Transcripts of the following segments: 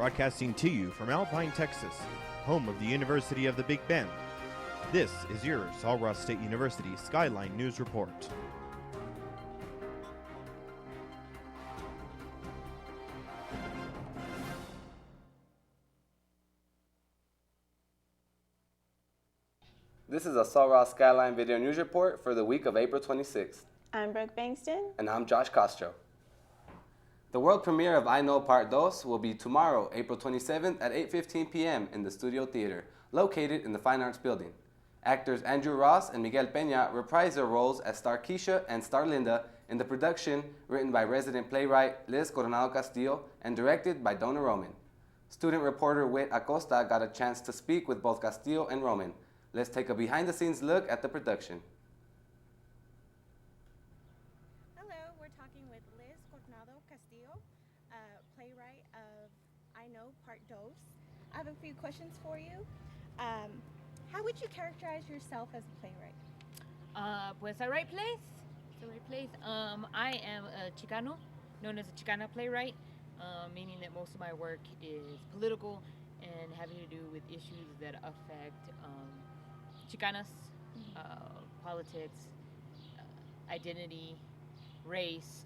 broadcasting to you from Alpine, Texas, home of the University of the Big Bend. This is your Sul Ross State University Skyline News Report. This is a Sul Ross Skyline Video News Report for the week of April 26th. I'm Brooke Bankston. And I'm Josh Castro. The world premiere of I Know Part 2 will be tomorrow, April 27th at 8:15 p.m. in the Studio Theater, located in the Fine Arts Building. Actors Andrew Ross and Miguel Peña reprise their roles as Star Keisha and Star Linda in the production written by resident playwright Liz Coronado Castillo and directed by Donna Roman. Student reporter Whit Acosta got a chance to speak with both Castillo and Roman. Let's take a behind-the-scenes look at the production. Hello, we're talking with Liz Coronado Castillo, playwright of I Know Part 2. I have a few questions for you. How would you characterize yourself as a playwright? Pues I write plays. I am a Chicano, known as a Chicana playwright, meaning that most of my work is political and having to do with issues that affect Chicanas, politics, identity, race.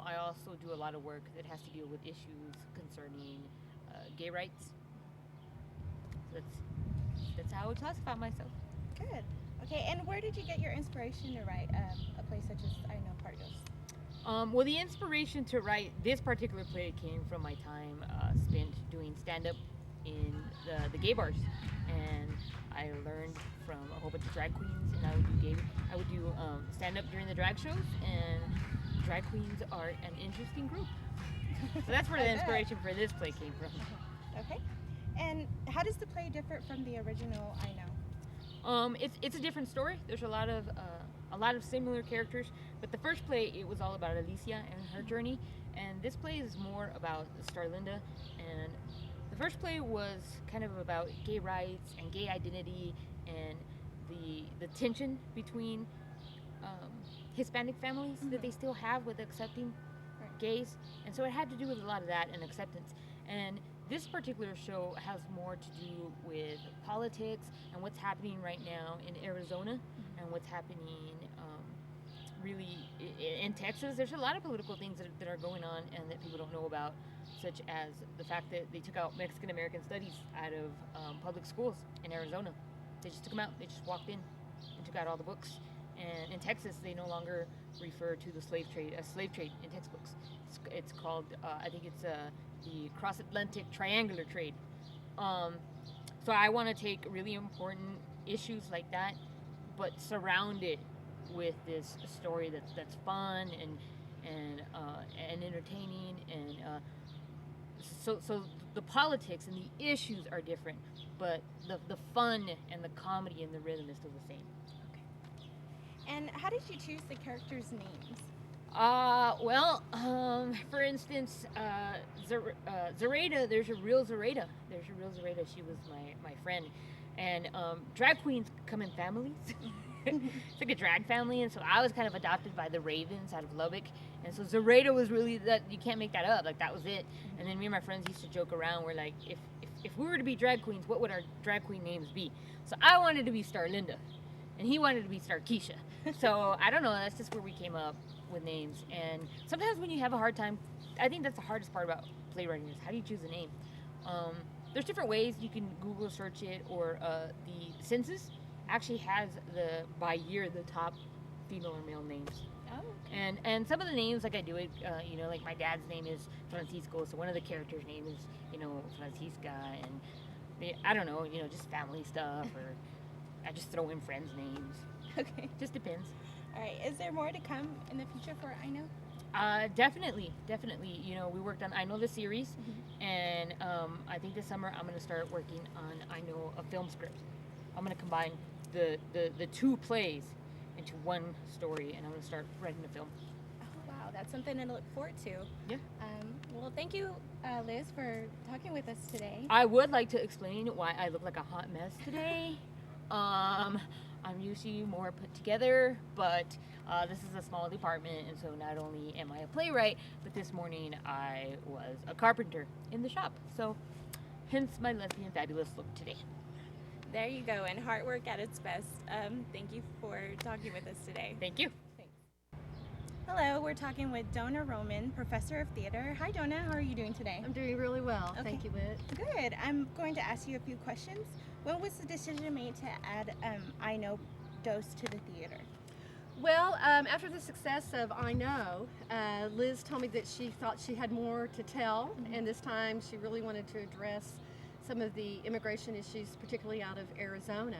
I also do a lot of work that has to deal with issues concerning gay rights. So that's how I would classify myself. Good. Okay, and where did you get your inspiration to write a play such as I Know Part 2? Well, the inspiration to write this particular play came from my time spent doing stand-up in the gay bars, and I learned from a whole bunch of drag queens, and I would do stand-up during the drag shows, and drag queens are an interesting group. So that's where the inspiration for this play came from. Okay. And how does the play differ from the original I Know? It's a different story. There's a lot of similar characters, but the first play, it was all about Alicia and her journey, and this play is more about Starlinda. And the first play was kind of about gay rights and gay identity and the tension between Hispanic families that they still have with accepting gays, and so it had to do with a lot of that and acceptance. And this particular show has more to do with politics and what's happening right now in Arizona and what's happening really in Texas. There's a lot of political things that are going on and that people don't know about, such as the fact that they took out Mexican American studies out of public schools in Arizona. They just took them out. They just walked in and took out all the books. And in Texas, they no longer refer to the slave trade as slave trade in textbooks. It's called, I think it's the cross-Atlantic triangular trade. So I want to take really important issues like that, but surround it with this story that's fun and entertaining, and so the politics and the issues are different, but the fun and the comedy and the rhythm is still the same. Okay. And how did you choose the characters' names? For instance, Zoraida, there's a real Zoraida. She was my friend. And drag queens come in families. It's like a drag family, and so I was kind of adopted by the Ravens out of Lubbock. And so Zoraida was really, that you can't make that up. Like, that was it. And then me and my friends used to joke around. We're like, if we were to be drag queens, what would our drag queen names be? So I wanted to be Star Linda, and he wanted to be Star Keisha. So I don't know, that's just where we came up with names. And sometimes when you have a hard time, I think that's the hardest part about playwriting is how do you choose a name? There's different ways. You can Google search it, or the census actually has by year the top female or male names. Oh, okay. And some of the names, like I do it, like my dad's name is Francisco, so one of the characters' name is, Francisca, and I don't know, just family stuff, or I just throw in friends' names. Okay. Just depends. All right. Is there more to come in the future for I Know? Definitely. We worked on I Know the series, and I think this summer I'm going to start working on I Know a film script. I'm going to combine the two plays into one story, and I'm going to start writing a film. Oh, wow. That's something to look forward to. Yeah. Well, thank you, Liz, for talking with us today. I would like to explain why I look like a hot mess today. I'm usually more put together, but This is a small department, and so not only am I a playwright, but this morning I was a carpenter in the shop. So, hence my lesbian fabulous look today. There you go, and hard work at its best. Thank you for talking with us today. Thank you. Hello, we're talking with Donna Roman, professor of theater. Hi, Donna. How are you doing today? I'm doing really well. Okay. Thank you, Whit. Good. I'm going to ask you a few questions. When was the decision made to add I Know Dose to the theater? Well, after the success of I Know, Liz told me that she thought she had more to tell, and this time she really wanted to address some of the immigration issues, particularly out of Arizona.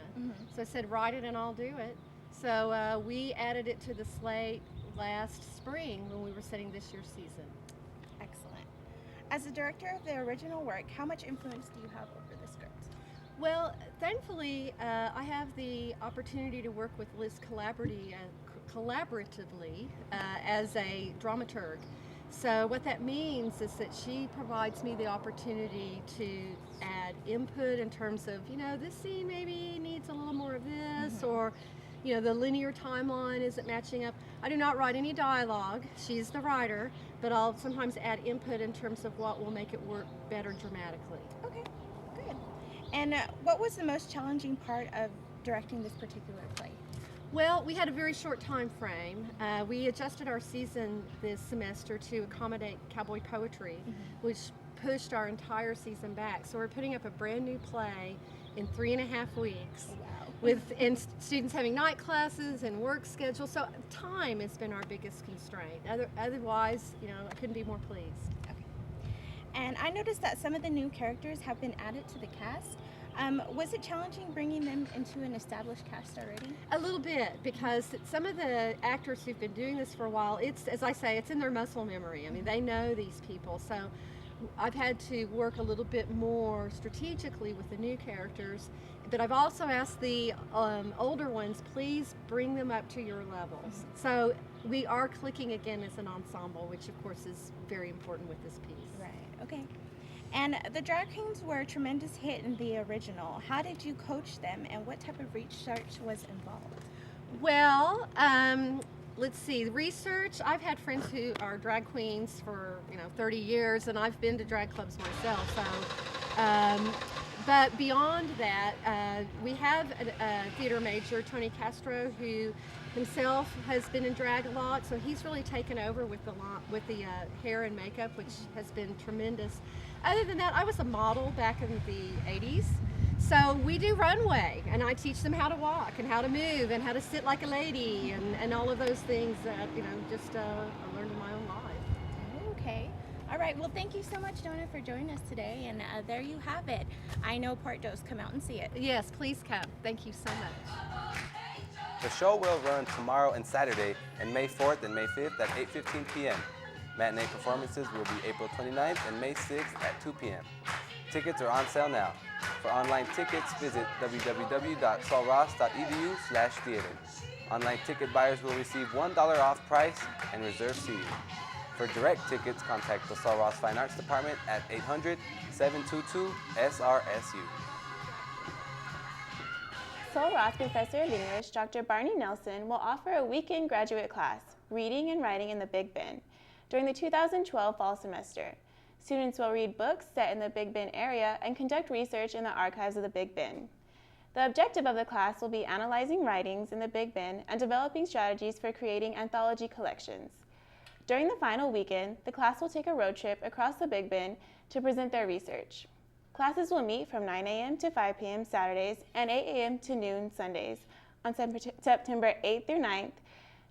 So I said, write it and I'll do it. So we added it to the slate last spring when we were setting this year's season. Excellent. As the director of the original work, how much influence do you have over the script? Well, thankfully, I have the opportunity to work with Liz collaboratively as a dramaturg. So what that means is that she provides me the opportunity to add input in terms of, this scene maybe needs a little more of this, or the linear timeline isn't matching up. I do not write any dialogue. She's the writer, but I'll sometimes add input in terms of what will make it work better dramatically. Okay, good. And what was the most challenging part of directing this particular play? Well, we had a very short time frame. We adjusted our season this semester to accommodate cowboy poetry, which pushed our entire season back. So we're putting up a brand new play in 3.5 weeks. And students having night classes and work schedules. So time has been our biggest constraint. Otherwise, I couldn't be more pleased. Okay. And I noticed that some of the new characters have been added to the cast. Was it challenging bringing them into an established cast already? A little bit, because some of the actors who've been doing this for a while, it's, as I say, it's in their muscle memory. I mean, they know these people. So I've had to work a little bit more strategically with the new characters, but I've also asked the older ones, please bring them up to your levels. So we are clicking again as an ensemble, which of course is very important with this piece. Right, okay. And the drag queens were a tremendous hit in the original. How did you coach them, and what type of research was involved? Well, let's see, research, I've had friends who are drag queens for 30 years, and I've been to drag clubs myself. So, but beyond that, we have a theater major, Tony Castro, who himself has been in drag a lot, so he's really taken over with the hair and makeup, which has been tremendous. Other than that, I was a model back in the 80s. So we do runway, and I teach them how to walk and how to move and how to sit like a lady and all of those things that, I learned in my own life. Okay. All right. Well, thank you so much, Donna, for joining us today. And there you have it. I Know Part Dose. Come out and see it. Yes, please come. Thank you so much. The show will run tomorrow and Saturday, and May 4th and May 5th at 8:15 p.m. Matinee performances will be April 29th and May 6th at 2 p.m. Tickets are on sale now. For online tickets, visit www.solross.edu/theater. Online ticket buyers will receive $1 off price and reserve seating. For direct tickets, contact the Sol Ross Fine Arts Department at 800-722-SRSU. Sol Ross Professor of English, Dr. Barney Nelson, will offer a weekend graduate class, Reading and Writing in the Big Bend, during the 2012 fall semester. Students will read books set in the Big Bend area and conduct research in the archives of the Big Bend. The objective of the class will be analyzing writings in the Big Bend and developing strategies for creating anthology collections. During the final weekend, the class will take a road trip across the Big Bend to present their research. Classes will meet from 9 a.m. to 5 p.m. Saturdays and 8 a.m. to noon Sundays on September 8th through 9th,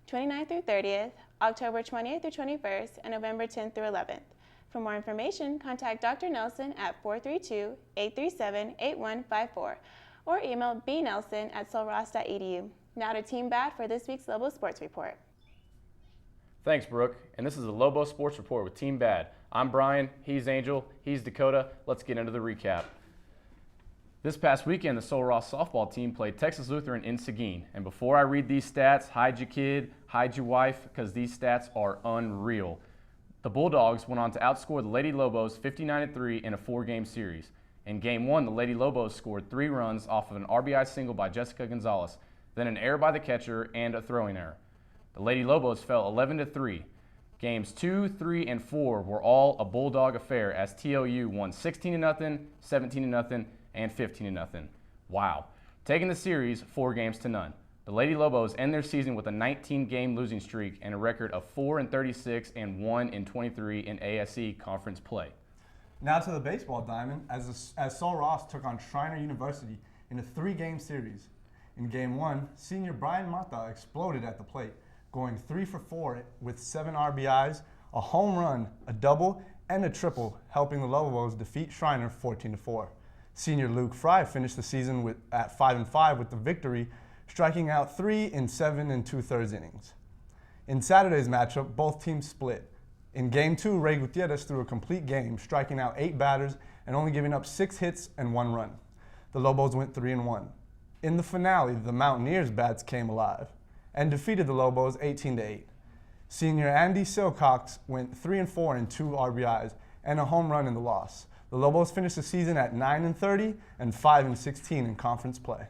29th through 30th, October 20th through 21st, and November 10th through 11th. For more information, contact Dr. Nelson at 432-837-8154 or email bnelson@solross.edu. Now to Team Bad for this week's Lobo Sports Report. Thanks, Brooke. And this is the Lobo Sports Report with Team Bad. I'm Brian, he's Angel, he's Dakota. Let's get into the recap. This past weekend, the Sol Ross softball team played Texas Lutheran in Seguin. And before I read these stats, hide your kid, hide your wife, because these stats are unreal. The Bulldogs went on to outscore the Lady Lobos 59-3 in a 4-game series. In Game 1, the Lady Lobos scored 3 runs off of an RBI single by Jessica Gonzalez, then an error by the catcher and a throwing error. The Lady Lobos fell 11-3. Games 2, 3, and 4 were all a Bulldog affair as TOU won 16-0, 17-0, and 15-0. Wow. Taking the series 4 games to none. The Lady Lobos end their season with a 19-game losing streak and a record of 4-36 and 1-23 in ASC conference play. Now to the baseball diamond, as Sul Ross took on Schreiner University in a 3-game series. In Game 1, senior Brian Mata exploded at the plate, going 3 for 4 with 7 RBIs, a home run, a double, and a triple, helping the Lobos defeat Schreiner 14-4. Senior Luke Fry finished the season at 5-5 with the victory, striking out 3 in 7 2/3 innings. In Saturday's matchup, both teams split. In Game 2, Ray Gutierrez threw a complete game, striking out 8 batters and only giving up 6 hits and 1 run. The Lobos went 3-1. In the finale, the Mountaineers' bats came alive and defeated the Lobos 18-8. Senior Andy Silcox went 3-4 and 2 RBIs and a home run in the loss. The Lobos finished the season at 9-30 and 5-16 in conference play.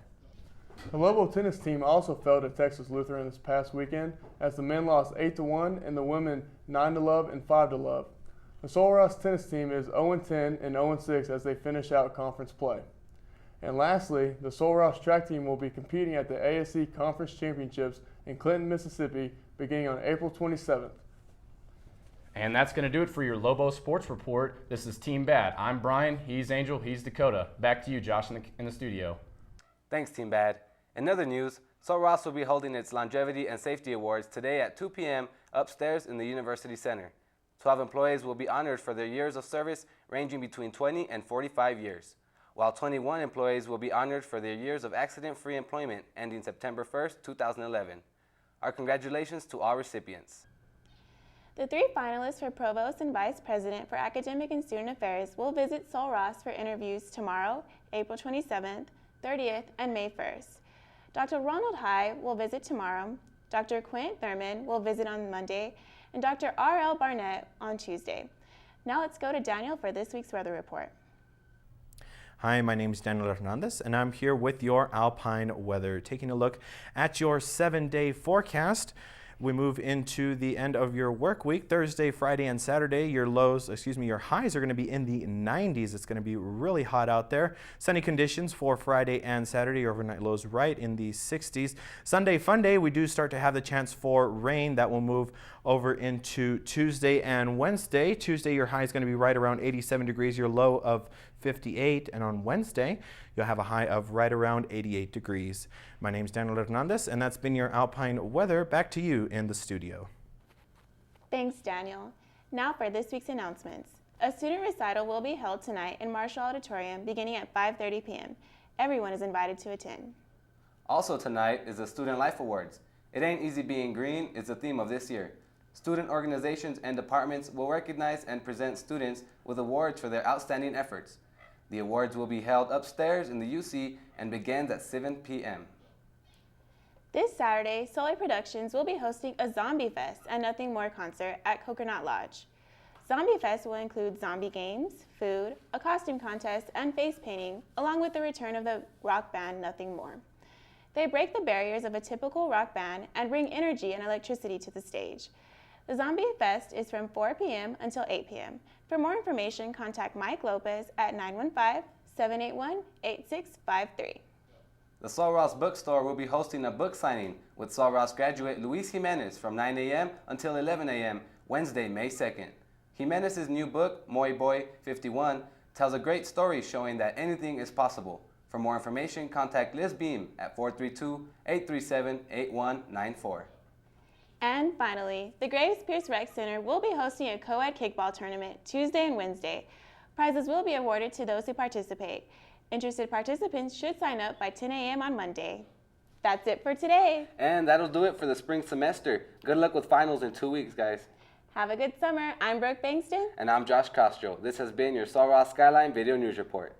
The Lobo tennis team also fell to Texas Lutheran this past weekend as the men lost 8-1 and the women 9-love and 5-love. The Sul Ross tennis team is 0-10 and 0-6 as they finish out conference play. And lastly, the Sul Ross track team will be competing at the ASC Conference Championships in Clinton, Mississippi, beginning on April 27th. And that's going to do it for your Lobo Sports Report. This is Team Bad. I'm Brian, he's Angel, he's Dakota. Back to you, Josh, in the studio. Thanks, Team Bad. In other news, Sul Ross will be holding its Longevity and Safety Awards today at 2 p.m. upstairs in the University Center. 12 employees will be honored for their years of service ranging between 20 and 45 years, while 21 employees will be honored for their years of accident-free employment ending September 1st, 2011. Our congratulations to all recipients. The 3 finalists for Provost and Vice President for Academic and Student Affairs will visit Sul Ross for interviews tomorrow, April 27th, 30th, and May 1st. Dr. Ronald High will visit tomorrow, Dr. Quint Thurman will visit on Monday, and Dr. R.L. Barnett on Tuesday. Now let's go to Daniel for this week's weather report. Hi, my name is Daniel Hernandez, and I'm here with your Alpine weather. Taking a look at your 7-day forecast. We move into the end of your work week. Thursday, Friday, and Saturday, your highs are going to be in the 90s. It's going to be really hot out there. Sunny conditions for Friday and Saturday. Overnight lows right in the 60s. Sunday, fun day. We do start to have the chance for rain. That will move over into Tuesday and Wednesday. Tuesday, your high is going to be right around 87 degrees. Your low of 58, and on Wednesday you'll have a high of right around 88 degrees. My name's Daniel Hernandez, and that's been your Alpine weather. Back to you in the studio. Thanks, Daniel. Now for this week's announcements. A student recital will be held tonight in Marshall Auditorium beginning at 5:30 p.m. Everyone is invited to attend. Also tonight is the Student Life Awards. It ain't easy being green is the theme of this year. Student organizations and departments will recognize and present students with awards for their outstanding efforts. The awards will be held upstairs in the UC and begins at 7 p.m. This Saturday, Soleil Productions will be hosting a Zombie Fest and Nothing More concert at Coconut Lodge. Zombie Fest will include zombie games, food, a costume contest, and face painting, along with the return of the rock band Nothing More. They break the barriers of a typical rock band and bring energy and electricity to the stage. The Zombie Fest is from 4 p.m. until 8 p.m. For more information, contact Mike Lopez at 915-781-8653. The Sul Ross Bookstore will be hosting a book signing with Sul Ross graduate Luis Jimenez from 9 a.m. until 11 a.m. Wednesday, May 2nd. Jimenez's new book, Moy Boy 51, tells a great story showing that anything is possible. For more information, contact Liz Beam at 432-837-8194. And finally, the Graves Pierce Rec Center will be hosting a co-ed kickball tournament Tuesday and Wednesday. Prizes will be awarded to those who participate. Interested participants should sign up by 10 a.m. on Monday. That's it for today. And that'll do it for the spring semester. Good luck with finals in 2 weeks, guys. Have a good summer. I'm Brooke Bankston. And I'm Josh Castro. This has been your Sul Ross Skyline Video News Report.